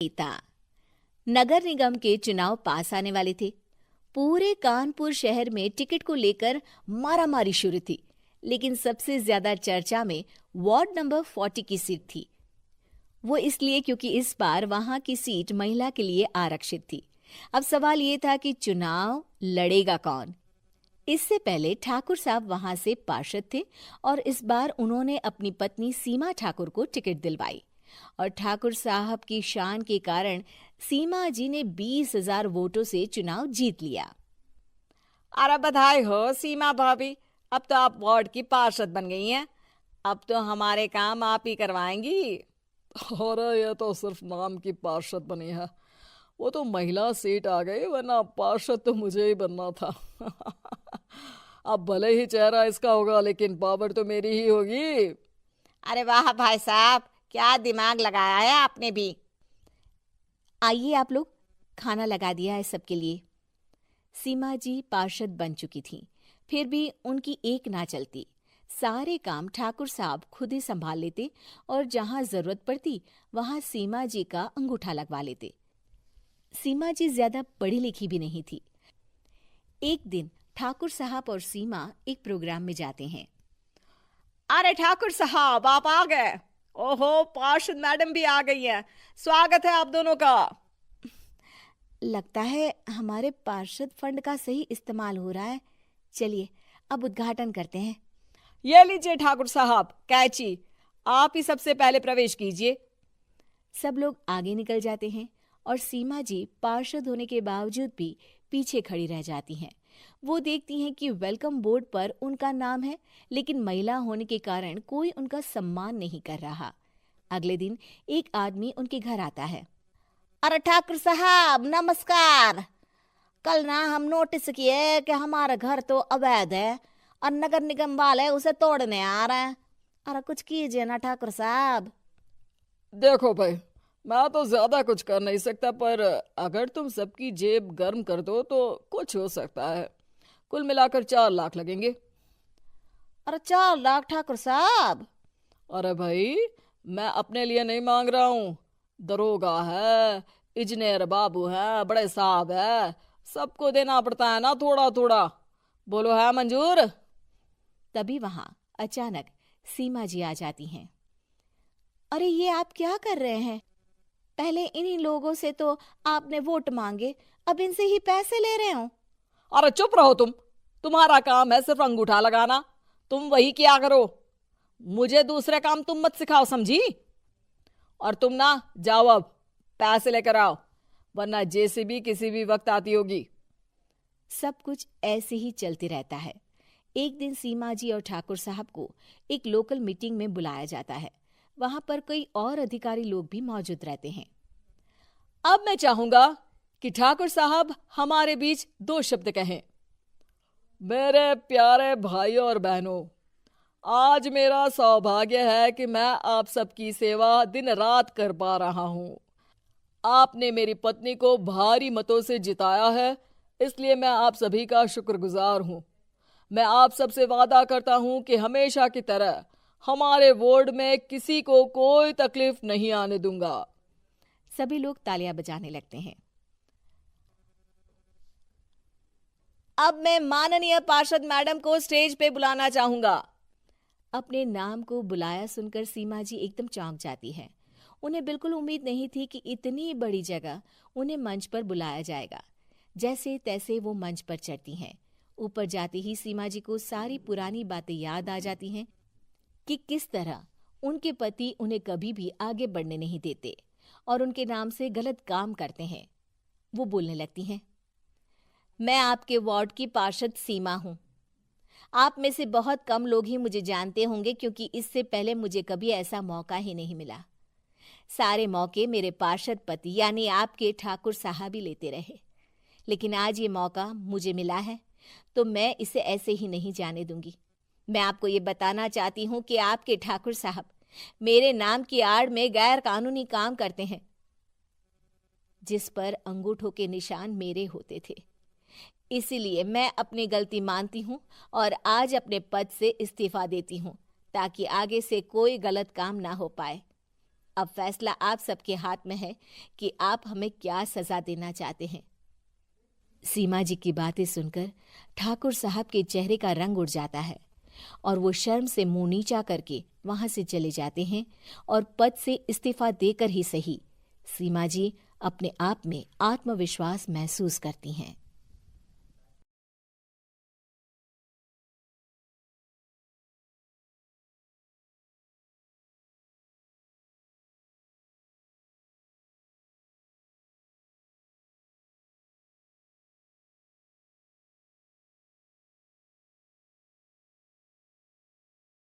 नेता। नगर निगम के चुनाव पास आने वाले थे। पूरे कानपुर शहर में टिकट को लेकर मारामारी शुरू थी, लेकिन सबसे ज्यादा चर्चा में वार्ड नंबर 40 की सीट थी। वो इसलिए क्योंकि इस बार वहां की सीट महिला के लिए आरक्षित थी। अब सवाल ये था कि चुनाव लड़ेगा कौन। इससे पहले ठाकुर साहब वहां से पार्षद थे और इस बार उन्होंने अपनी पत्नी सीमा ठाकुर को टिकट दिलवाई और ठाकुर साहब की शान के कारण सीमा जी ने 20,000 वोटों से चुनाव जीत लिया। अरे बधाई हो सीमा भाभी, अब तो आप वार्ड की पार्षद बन गई हैं। अब तो हमारे काम आप ही करवाएंगी। अरे ये तो सिर्फ नाम की पार्षद बनी है, वो तो महिला सीट आ गई, वरना पार्षद तो मुझे ही बनना था। अब भले ही चेहरा इसका होगा, लेकिन पावर तो मेरी ही होगी। अरे वाह भाई साहब, क्या दिमाग लगाया है आपने भी। आइए आप लोग, खाना लगा दिया है सबके लिए। सीमा जी पार्षद बन चुकी थीं, फिर भी उनकी एक ना चलती। सारे काम ठाकुर साहब खुद ही संभाल लेते और जहां जरूरत पड़ती वहां सीमा जी का अंगूठा लगवा लेते। सीमा जी ज्यादा पढ़ी लिखी भी नहीं थी। एक दिन ठाकुर साहब और सीमा एक प्रोग्राम में जाते हैं। अरे ठाकुर साहब, आप आ गए। ओहो, पार्षद मैडम भी आ गई हैं। स्वागत है आप दोनों का। लगता है हमारे पार्षद फंड का सही इस्तेमाल हो रहा है। चलिए अब उद्घाटन करते हैं। ये लीजिए ठाकुर साहब कैची, आप ही सबसे पहले प्रवेश कीजिए। सब लोग आगे निकल जाते हैं और सीमा जी पार्षद होने के बावजूद भी पीछे खड़ी रह जाती हैं। वो देखती हैं कि वेलकम बोर्ड पर उनका नाम है, लेकिन महिला होने के कारण कोई उनका सम्मान नहीं कर रहा। अगले दिन एक आदमी उनके घर आता है। अरे ठाकुर साहब नमस्कार। कल ना हम नोटिस किए कि हमारा घर तो अवैध है और नगर निगम वाले उसे तोड़ने आ रहे हैं। अरे कुछ कीजिए ना ठाकुर साहब। देखो भाई, मैं तो ज्यादा कुछ कर नहीं सकता, पर अगर तुम सबकी जेब गर्म कर दो तो कुछ हो सकता है। कुल मिलाकर 4 लाख लगेंगे। अरे 4 लाख ठाकुर साहब? अरे भाई, मैं अपने लिए नहीं मांग रहा हूँ। दरोगा है, इंजीनियर बाबू है, बड़े साहब है, सबको देना पड़ता है ना थोड़ा थोड़ा। बोलो है मंजूर? तभी वहां अचानक सीमा जी आ जाती हैं। अरे ये आप क्या कर रहे हैं? पहले इन्हीं लोगों से तो आपने वोट मांगे, अब इनसे ही पैसे ले रहे हो। अरे चुप रहो तुम, तुम्हारा काम है सिर्फ अंगूठा लगाना, तुम वही किया करो। मुझे दूसरे काम तुम मत सिखाओ, समझी? और तुम ना जाओ, अब पैसे लेकर आओ, वरना जेसीबी किसी भी वक्त आती होगी। सब कुछ ऐसे ही चलते रहता है। एक दिन सीमा जी और ठाकुर साहब को एक लोकल मीटिंग में बुलाया जाता है। वहां पर कई और अधिकारी लोग भी मौजूद रहते हैं। अब मैं चाहूंगा कि ठाकुर साहब हमारे बीच 2 शब्द कहें। मेरे प्यारे भाइयों और बहनों, आज मेरा सौभाग्य है कि मैं आप सबकी सेवा दिन रात कर पा रहा हूं। आपने मेरी पत्नी को भारी मतों से जिताया है, इसलिए मैं आप सभी का शुक्रगुजार हूं। मैं आप सबसे वादा करता हूं कि हमेशा की तरह हमारे वार्ड में किसी को कोई तकलीफ नहीं आने दूंगा। सभी लोग तालियां बजाने लगते हैं। अब मैं माननीय पार्षद मैडम को स्टेज पे बुलाना चाहूंगा। अपने नाम को बुलाया सुनकर सीमा जी एकदम चौंक जाती है। उन्हें बिल्कुल उम्मीद नहीं थी कि इतनी बड़ी जगह उन्हें मंच पर बुलाया जाएगा। जैसे तैसे वो मंच पर चढ़ती हैं। ऊपर जाते ही सीमा जी को सारी पुरानी बातें याद आ जाती हैं कि किस तरह उनके पति उन्हें कभी भी आगे बढ़ने नहीं देते और उनके नाम से गलत काम करते हैं। वो बोलने लगती हैं। मैं आपके वार्ड की पार्षद सीमा हूं। आप में से बहुत कम लोग ही मुझे जानते होंगे, क्योंकि इससे पहले मुझे कभी ऐसा मौका ही नहीं मिला। सारे मौके मेरे पार्षद पति यानी आपके ठाकुर साहब ही लेते रहे, लेकिन आज ये मौका मुझे मिला है तो मैं इसे ऐसे ही नहीं जाने दूंगी। मैं आपको ये बताना चाहती हूँ कि आपके ठाकुर साहब मेरे नाम की आड़ में गैर कानूनी काम करते हैं, जिस पर अंगूठों के निशान मेरे होते थे। इसीलिए मैं अपनी गलती मानती हूँ और आज अपने पद से इस्तीफा देती हूँ, ताकि आगे से कोई गलत काम ना हो पाए। अब फैसला आप सबके हाथ में है कि आप हमें क्या सजा देना चाहते हैं। सीमा जी की बातें सुनकर ठाकुर साहब के चेहरे का रंग उड़ जाता है और वो शर्म से मुंह नीचा करके वहां से चले जाते हैं और पद से इस्तीफा देकर ही सही सीमा जी अपने आप में आत्मविश्वास महसूस करती हैं।